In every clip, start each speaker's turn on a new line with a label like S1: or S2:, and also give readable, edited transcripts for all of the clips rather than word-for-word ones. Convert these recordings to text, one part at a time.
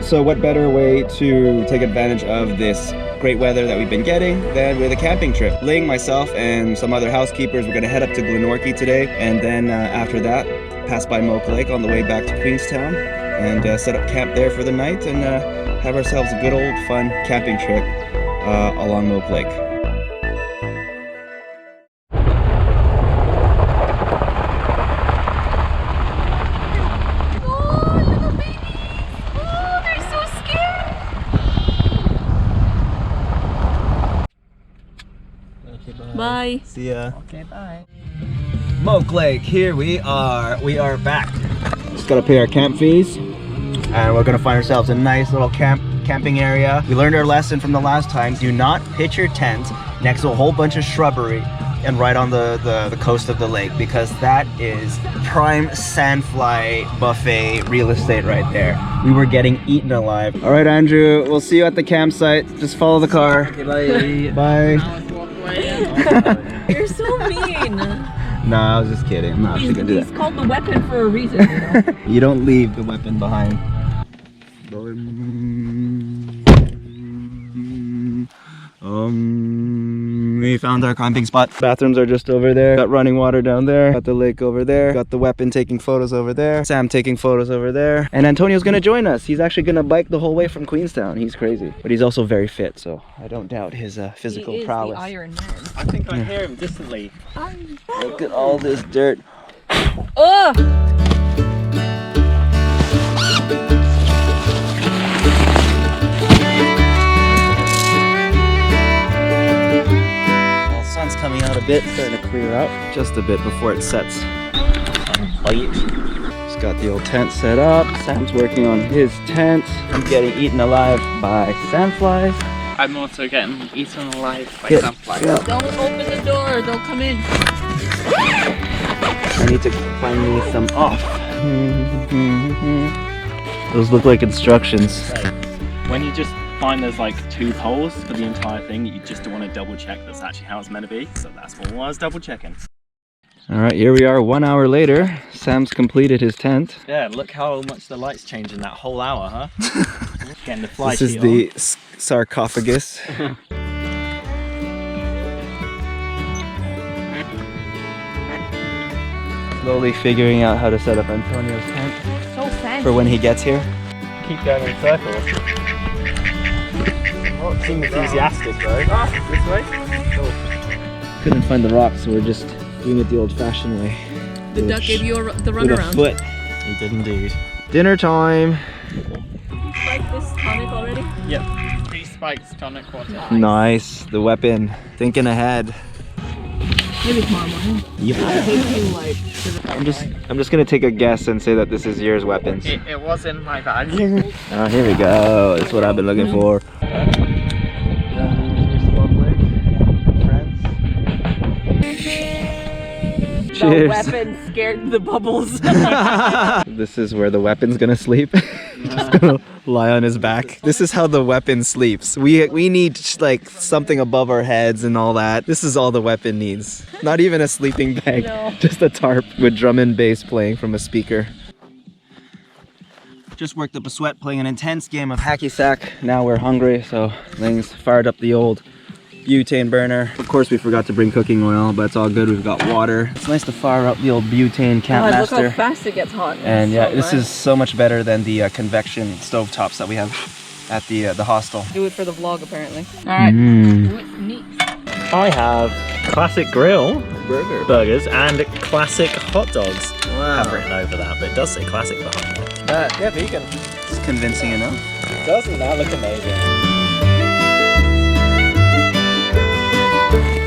S1: So what better way to take advantage of this great weather that we've been getting than with a camping trip. Ling, myself, and some other housekeepers, we're gonna head up to Glenorchy today, and then after that, pass by Moke Lake on the way back to Queenstown, and set up camp there for the night, and have ourselves a good old fun camping trip along Moke Lake.
S2: Bye.
S1: See ya.
S2: Okay, bye.
S1: Moke Lake, here we are. We are back. Just gotta pay our camp fees, and we're gonna find ourselves a nice little camping area. We learned our lesson from the last time. Do not pitch your tent next to a whole bunch of shrubbery and right on the coast of the lake, because that is prime sandfly buffet real estate right there. We were getting eaten alive. All right, Andrew, we'll see you at the campsite. Just follow the car.
S2: Okay, bye.
S1: Bye.
S2: You're so mean.
S1: No, I was just kidding. I'm not actually gonna do that.
S2: He's called the weapon for a reason, you know?
S1: You don't leave the weapon behind. We found our camping spot. Bathrooms are just over there. Got running water down there. Got the lake over there. Got the weapon taking photos over there. Sam taking photos over there. And Antonio's gonna join us. He's actually gonna bike the whole way from Queenstown. He's crazy. But he's also very fit, so I don't doubt his physical prowess.
S2: The Iron Man.
S3: I think I hear him distantly.
S1: Look at all this dirt.
S2: Ugh!
S1: Coming out a bit, starting to clear out just a bit before it sets. Just got the old tent set up. Sam's working on his tent. I'm getting eaten alive by sandflies.
S3: I'm also getting eaten alive by
S1: Yeah.
S3: sandflies.
S1: Yeah.
S2: Don't open the door, they'll come in.
S1: I need to find me some off. Those look like instructions.
S3: When you just find there's like 2 poles for the entire thing, you just want to double check that's actually how it's meant to be. So that's what I was double checking.
S1: All right, here we are 1 hour later. Sam's completed his tent.
S3: Yeah, look how much the lights change in that whole hour, huh? Getting the fly
S1: This is
S3: sheet
S1: the sarcophagus. Slowly figuring out how to set up Antonio's tent
S2: So fancy.
S1: for when he gets here.
S3: on. Keep going in circles. Oh, it seems enthusiastic though. This way? Oh.
S1: Couldn't find the rock, so we're just doing it the old-fashioned way.
S2: The duck gave you the
S1: with a
S2: runaround.
S1: foot.
S3: He did indeed.
S1: Dinner time.
S2: Like this tonic already?
S3: Yep. 3 spikes, tonic water.
S1: Nice. The weapon. Thinking ahead.
S2: Maybe tomorrow morning.
S1: Yeah.
S2: I'll take you like
S1: I'm just gonna take a guess and say that this is yours weapons.
S3: It was in my bag.
S1: Oh, here we go. That's what I've been looking for.
S2: the
S1: Cheers.
S2: weapon scared the bubbles.
S1: This is where the weapon's gonna sleep. Just gonna lie on his back. This is how the weapon sleeps. We need like something above our heads and all that. This is all the weapon needs. Not even a sleeping bag.
S2: No.
S1: Just a tarp with drum and bass playing from a speaker. Just worked up a sweat playing an intense game of hacky sack. Now we're hungry, so Ling's fired up the old butane burner. Of course we forgot to bring cooking oil, but it's all good. We've got water. It's nice to fire up the old butane
S2: God, look
S1: Campmaster.
S2: how fast it gets hot.
S1: And yeah,
S2: So
S1: this
S2: nice.
S1: is so much better than the convection stovetops that we have at the hostel.
S2: Do it for the vlog, apparently. All right. What's neat?
S3: I have classic grill
S1: Burger.
S3: burgers and classic hot dogs.
S1: Wow.
S3: I've written over that, but it does say classic for hot dogs.
S1: Yeah, vegan. It's convincing enough.
S3: Doesn't that look amazing?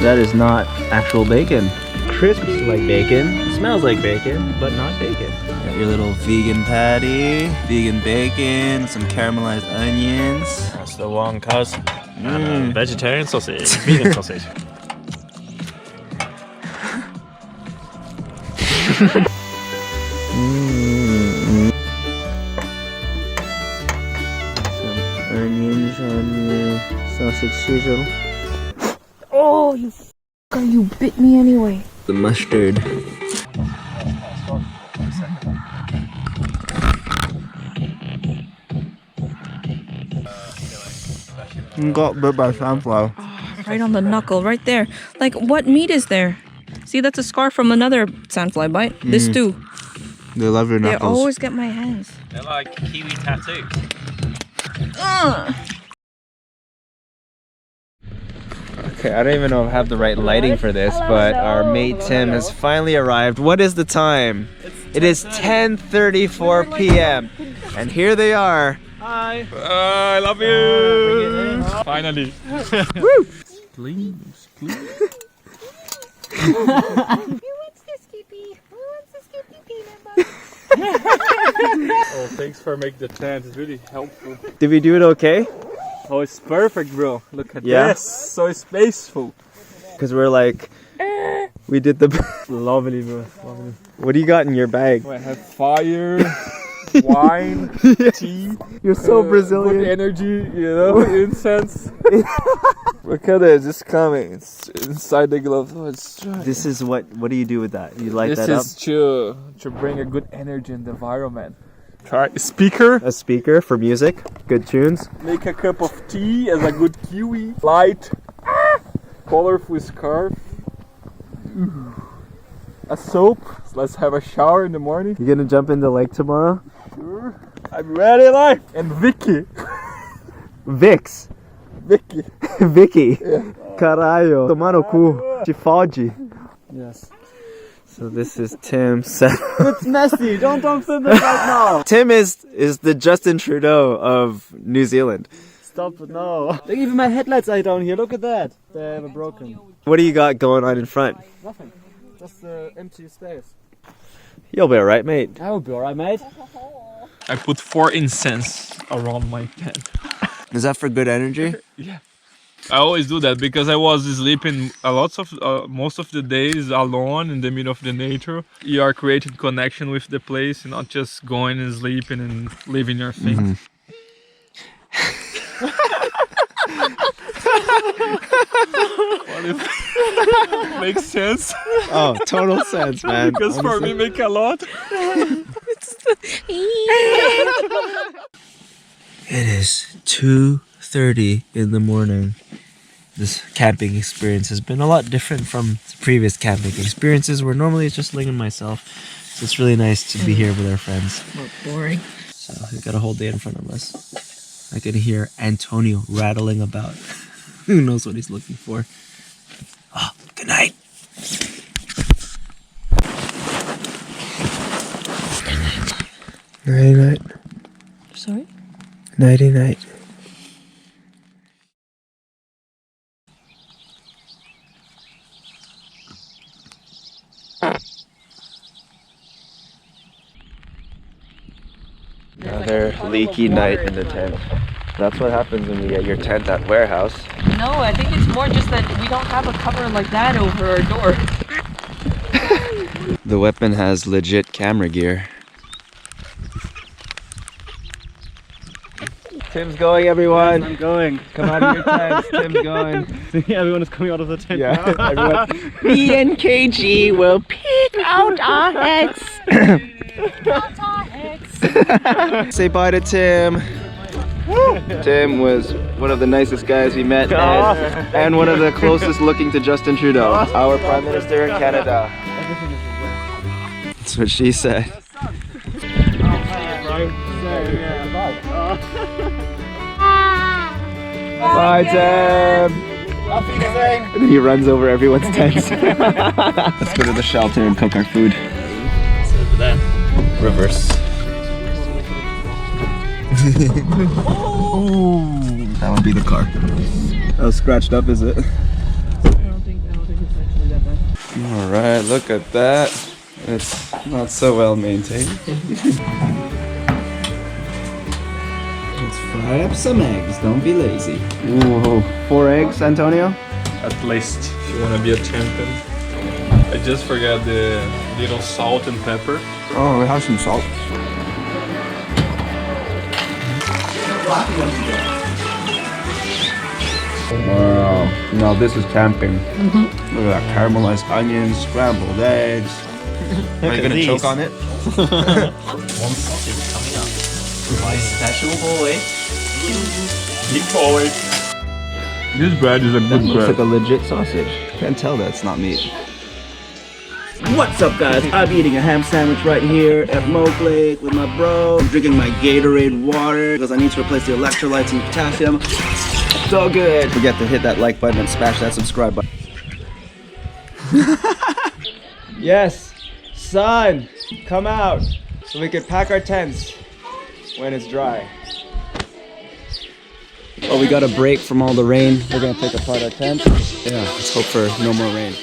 S1: That is not actual bacon. Crisps like bacon, smells like bacon, but not bacon. Got your little vegan patty, vegan bacon, some caramelized onions.
S3: That's the one, cuz. And a vegetarian sausage, vegan sausage.
S1: Some onions on your sausage sizzle.
S2: Oh, you f***er, you bit me anyway.
S1: The mustard. Got bit by sunflower.
S2: Right on the knuckle, right there. Like, what meat is there? See, that's a scar from another sandfly bite. This too.
S1: They love your
S2: They
S1: knuckles.
S2: always get my hands.
S3: They're like kiwi tattoos.
S1: Okay, I don't even know if I have the right lighting for this, but our mate Tim has finally arrived. What is the time? It is 10:34 p.m. And here they are.
S3: Hi. I love you. Finally.
S1: Woo!
S3: Please, please.
S2: Who wants the Skippy? Who wants the Skippy peanut butter?
S4: Oh, thanks for making the tent. It's really helpful.
S1: Did we do it okay?
S4: Oh, it's perfect, bro. Look at
S1: Yeah?
S4: this. So spaceful.
S1: Because we're like, we did the...
S4: Lovely, bro. Lovely.
S1: What do you got in your bag?
S4: I have fire, wine, tea.
S1: You're so
S4: Good
S1: Brazilian.
S4: energy, you know, incense. Look at it, just coming. It's inside the glove. Oh, it's dry.
S1: This is what do you do with that? You light
S4: This
S1: that up?
S4: is to bring a good energy in the environment. Try speaker.
S1: A speaker for music, good tunes.
S4: Make a cup of tea as a good kiwi. Light. Colorful scarf. A soap. So let's have a shower in the morning.
S1: You gonna jump in the lake tomorrow?
S4: Sure. I'm ready, life. And Vicky.
S1: Vix.
S4: Vicky.
S1: Vicky. Caralho. Tomar no cu. Te fode.
S4: Yes.
S1: So this is Tim. Sam.
S4: It's messy. Don't film it right now.
S1: Tim is the Justin Trudeau of New Zealand.
S4: Stop it, no. Look, even my headlights are down here. Look at that. They have broken.
S1: What do you got going on in front?
S4: Nothing. Just empty space.
S1: You'll be alright, mate.
S4: I will be alright, mate.
S3: I put 4 incense around my tent.
S1: Is that for good energy?
S3: Yeah. I always do that because I was sleeping most of the days alone in the middle of the nature. You are creating connection with the place, not just going and sleeping and leaving your things. What if makes sense?
S1: Oh, total sense, man.
S3: Because for me, make a lot.
S1: It is 2:30 in the morning. This camping experience has been a lot different from previous camping experiences where normally it's just Ling and myself. So it's really nice to be here with our friends.
S2: More boring.
S1: So we've got a whole day in front of us. I can hear Antonio rattling about. Who knows what he's looking for? Oh, good night. Nighty night.
S2: Sorry?
S1: Nighty night. Another leaky night in the tent. That's what happens when you get your tent at warehouse.
S2: No, I think it's more just that we don't have a cover like that over our door.
S1: The weapon has legit camera gear. Tim's going, everyone.
S4: I'm going.
S1: Come out of your tents. Tim's going.
S4: Everyone is coming out of the tent.
S1: Yeah, everyone.
S2: Me and KG will pick out our heads.
S1: Say bye to Tim. Tim was one of the nicest guys we met and one of the closest looking to Justin Trudeau, our Prime Minister in Canada. That's what she said. Bye, Tim. And then he runs over everyone's tents. Let's go to the shelter and cook our food. Reverse. That would be the car. How scratched up is it?
S2: I don't think it's actually that bad.
S1: Alright, look at that. It's not so well maintained. Let's fry up some eggs, don't be lazy. Ooh, 4 eggs, Antonio?
S3: At least, if you want to be a champion. I just forgot the little salt and pepper.
S1: Oh, it has some salt. Wow, now this is camping. Look at that, caramelized onions, scrambled eggs. Are you gonna choke on it?
S3: One sausage coming up. My special boy. Big boy. This bread is a
S1: That
S3: good
S1: looks like
S3: bread.
S1: a legit sausage. Can't tell that it's not meat. What's up, guys? I'm eating a ham sandwich right here at Moke Lake with my bro. I'm drinking my Gatorade water because I need to replace the electrolytes and potassium. So good. Don't forget to hit that like button and smash that subscribe button. Yes, sun, come out so we can pack our tents when it's dry. Oh, we got a break from all the rain. We're gonna take apart our tent. Yeah, let's hope for no more rain.